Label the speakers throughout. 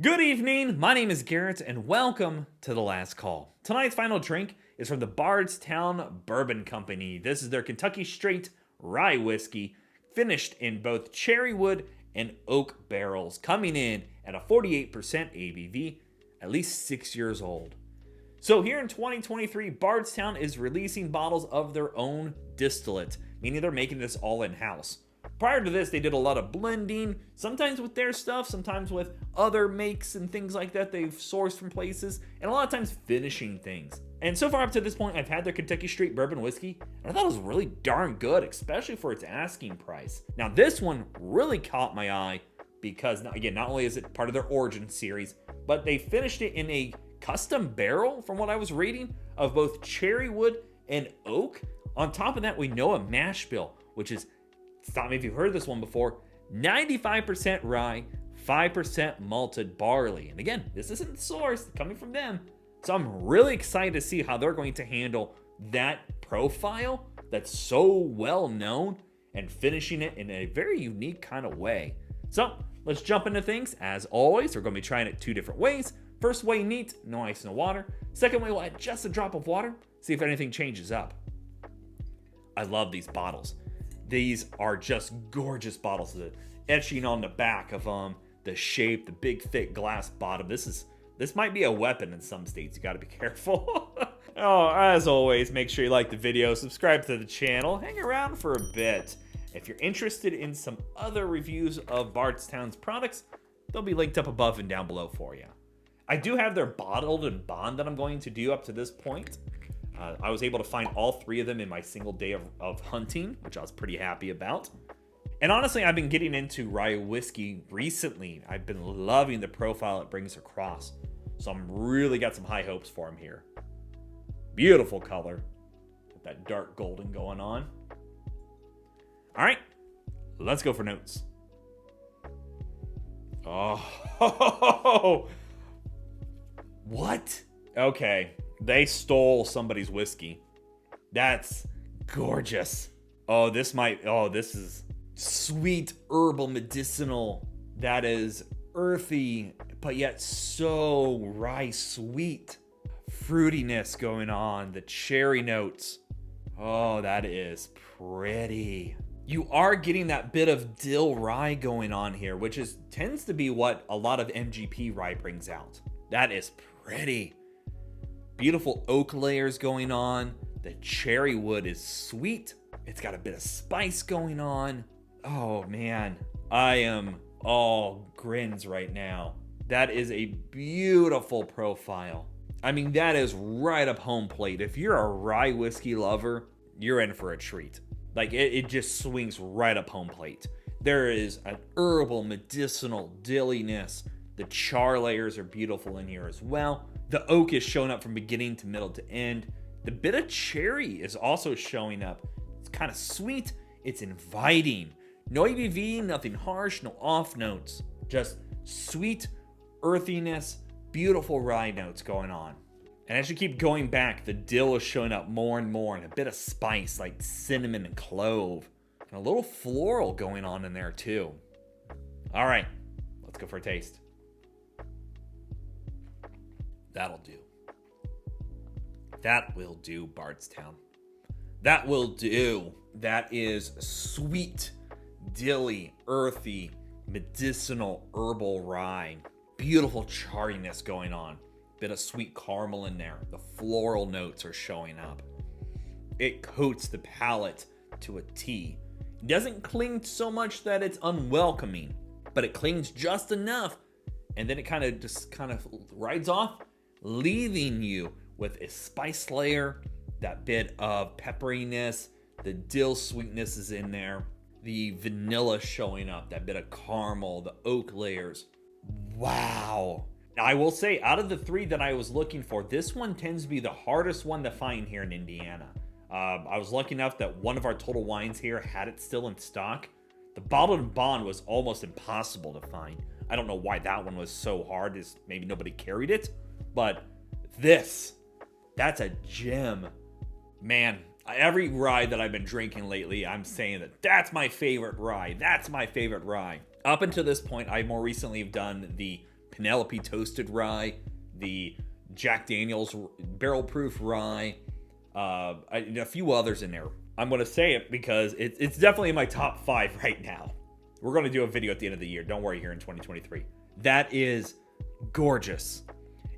Speaker 1: Good evening, my name is Garrett, and welcome to The Last Call. Tonight's final drink is from the Bardstown Bourbon Company. This is their Kentucky Straight Rye Whiskey, finished in both cherry wood and oak barrels, coming in at a 48% ABV, at least 6 years old. So here in 2023, Bardstown is releasing bottles of their own distillate, meaning they're making this all in-house. Prior to this, they did a lot of blending, sometimes with their stuff, sometimes with other makes and things like that they've sourced from places, and a lot of times finishing things. And so far up to this point, I've had their Kentucky Straight Bourbon Whiskey, and I thought it was really darn good, especially for its asking price. Now this one really caught my eye because, again, not only is it part of their Origin series, but they finished it in a custom barrel, from what I was reading, of both cherry wood and oak. On top of that, we know a mash bill, which is, stop me if you've heard this one before, 95% rye, 5% malted barley. And again, this isn't sourced, coming from them. So I'm really excited to see how they're going to handle that profile that's so well known and finishing it in a very unique kind of way. So let's jump into things. As always, we're going to be trying it two different ways. First way, neat, no ice, no water. Second way, we'll add just a drop of water, see if anything changes up. I love these bottles. These are just gorgeous bottles. The etching on the back of them, the shape, the big thick glass bottom. This might be a weapon in some states. You got to be careful. Oh, as always, make sure you like the video, subscribe to the channel, hang around for a bit. If you're interested in some other reviews of Bardstown's products, they'll be linked up above and down below for you. I do have their bottled and bond that I'm going to do up to this point. I was able to find all three of them in my single day of hunting, which I was pretty happy about. And honestly, I've been getting into rye whiskey recently. I've been loving the profile it brings across. So I'm really got some high hopes for him here. Beautiful color with that dark golden going on. All right, let's go for notes. Oh, what? Okay. They stole somebody's whiskey. That's gorgeous. This is sweet, herbal, medicinal. That is earthy, but yet so rye sweet. Fruitiness going on, the cherry notes. Oh, that is pretty. You are getting that bit of dill rye going on here, which tends to be what a lot of MGP rye brings out. That is pretty. Beautiful oak layers going on. The cherry wood is sweet. It's got a bit of spice going on. Oh man, I am all grins right now. That is a beautiful profile. I mean, that is right up home plate. If you're a rye whiskey lover, you're in for a treat. Like it just swings right up home plate. There is an herbal, medicinal dilliness. The char layers are beautiful in here as well. The oak is showing up from beginning to middle to end. The bit of cherry is also showing up. It's kind of sweet. It's inviting. No ABV, nothing harsh, no off notes. Just sweet earthiness, beautiful rye notes going on. And as you keep going back, the dill is showing up more and more, and a bit of spice like cinnamon and clove. And a little floral going on in there too. All right, let's go for a taste. That'll do. That will do, Bardstown. That will do. That is sweet, dilly, earthy, medicinal, herbal rye. Beautiful chariness going on. Bit of sweet caramel in there. The floral notes are showing up. It coats the palate to a T. It doesn't cling so much that it's unwelcoming, but it clings just enough, and then it kind of rides off, leaving you with a spice layer, that bit of pepperiness, the dill sweetness is in there, the vanilla showing up, that bit of caramel, the oak layers. Wow. Now, I will say, out of the three that I was looking for, this one tends to be the hardest one to find here in Indiana. I was lucky enough that one of our Total Wines here had it still in stock. The Bottled and Bond was almost impossible to find. I don't know why that one was so hard, is maybe nobody carried it. But that's a gem. Man, every rye that I've been drinking lately, I'm saying that's my favorite rye. That's my favorite rye. Up until this point, I more recently have done the Penelope Toasted Rye, the Jack Daniel's Barrel Proof Rye, a few others in there. I'm going to say it because it's definitely in my top 5 right now. We're going to do a video at the end of the year. Don't worry, here in 2023. That is gorgeous.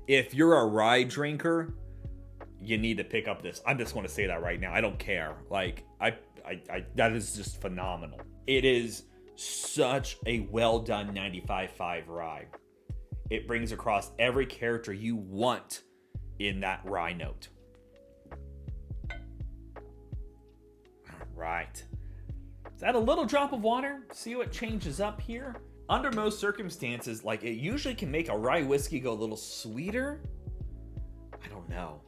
Speaker 1: If you're a rye drinker, you need to pick up this. I'm just going to say that right now. I don't care. Like, that is just phenomenal. It is such a well done 95.5 rye. It brings across every character you want in that rye note. Right. Let's add a little drop of water, see what changes up here. Under most circumstances, like, it usually can make a rye whiskey go a little sweeter. I don't know.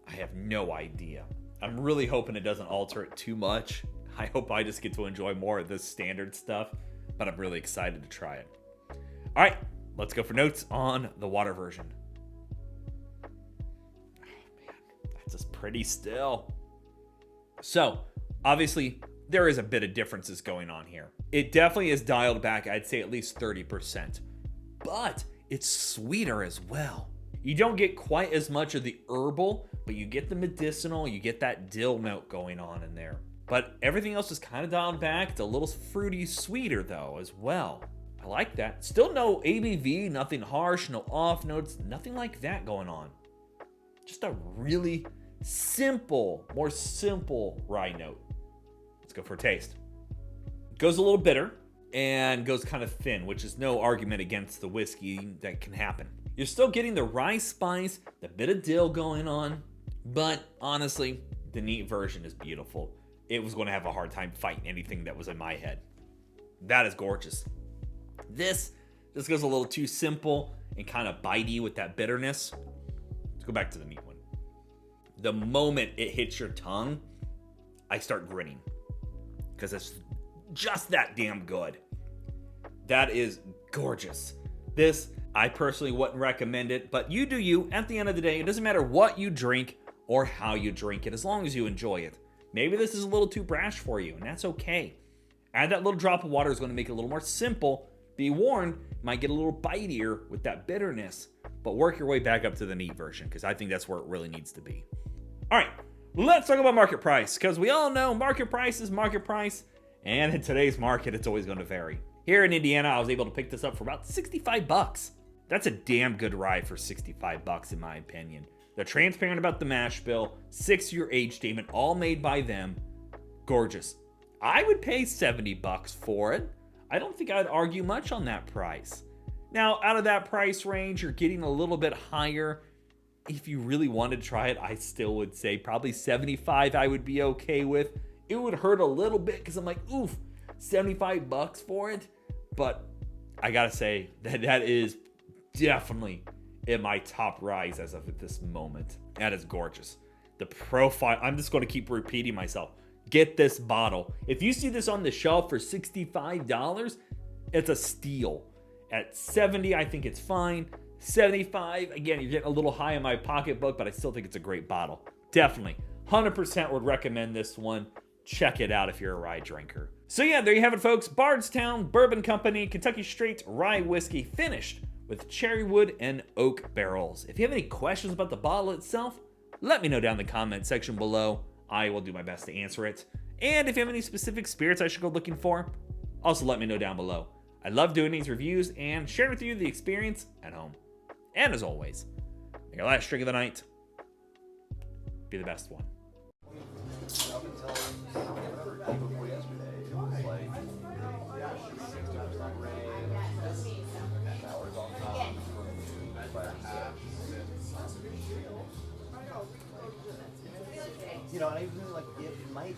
Speaker 1: I have no idea. I'm really hoping it doesn't alter it too much. I hope I just get to enjoy more of this standard stuff, but I'm really excited to try it. All right, let's go for notes on the water version. Oh man, that's just pretty still. So, obviously, there is a bit of differences going on here. It definitely is dialed back, I'd say at least 30%. But it's sweeter as well. You don't get quite as much of the herbal, but you get the medicinal, you get that dill note going on in there. But everything else is kind of dialed back. It's a little fruity sweeter though as well. I like that. Still no ABV, nothing harsh, no off notes, nothing like that going on. Just a really simple, more simple rye note. Let's go for a taste. Goes a little bitter and goes kind of thin, which is no argument against the whiskey. That can happen. You're still getting the rye spice, the bit of dill going on, but honestly, the neat version is beautiful. It was going to have a hard time fighting anything that was in my head. That is gorgeous. This just goes a little too simple and kind of bitey with that bitterness. Let's go back to the neat one. The moment it hits your tongue, I start grinning because it's just that damn good. That is gorgeous. This, I personally wouldn't recommend it, but you do you. At the end of the day, it doesn't matter what you drink or how you drink it, as long as you enjoy it. Maybe this is a little too brash for you, and that's okay. Add that little drop of water is going to make it a little more simple. Be warned, might get a little bitier with that bitterness, but work your way back up to the neat version, because I think that's where it really needs to be. All right, let's talk about market price, because we all know market price is market price, and in today's market, it's always going to vary. Here in Indiana, I was able to pick this up for about 65 bucks. That's a damn good rye for 65 bucks in my opinion. They're transparent about the mash bill, 6-year age statement, all made by them. Gorgeous. I would pay 70 bucks for it. I don't think I'd argue much on that price. Now, out of that price range, you're getting a little bit higher. If you really wanted to try it, I still would say probably 75 I would be okay with. It would hurt a little bit because I'm like, oof, 75 bucks for it. But I gotta say that is definitely in my top rise as of this moment. That is gorgeous. The profile, I'm just going to keep repeating myself. Get this bottle. If you see this on the shelf for $65, it's a steal. At 70, I think it's fine. 75, again, you're getting a little high in my pocketbook, but I still think it's a great bottle. Definitely. 100% would recommend this one. Check it out if you're a rye drinker. So yeah, there you have it, folks. Bardstown Bourbon Company, Kentucky Straight Rye Whiskey, finished with cherry wood and oak barrels. If you have any questions about the bottle itself, let me know down in the comment section below. I will do my best to answer it. And if you have any specific spirits I should go looking for, also let me know down below. I love doing these reviews and sharing with you the experience at home. And as always, may your last drink of the night be the best one.
Speaker 2: You know, and I even like it might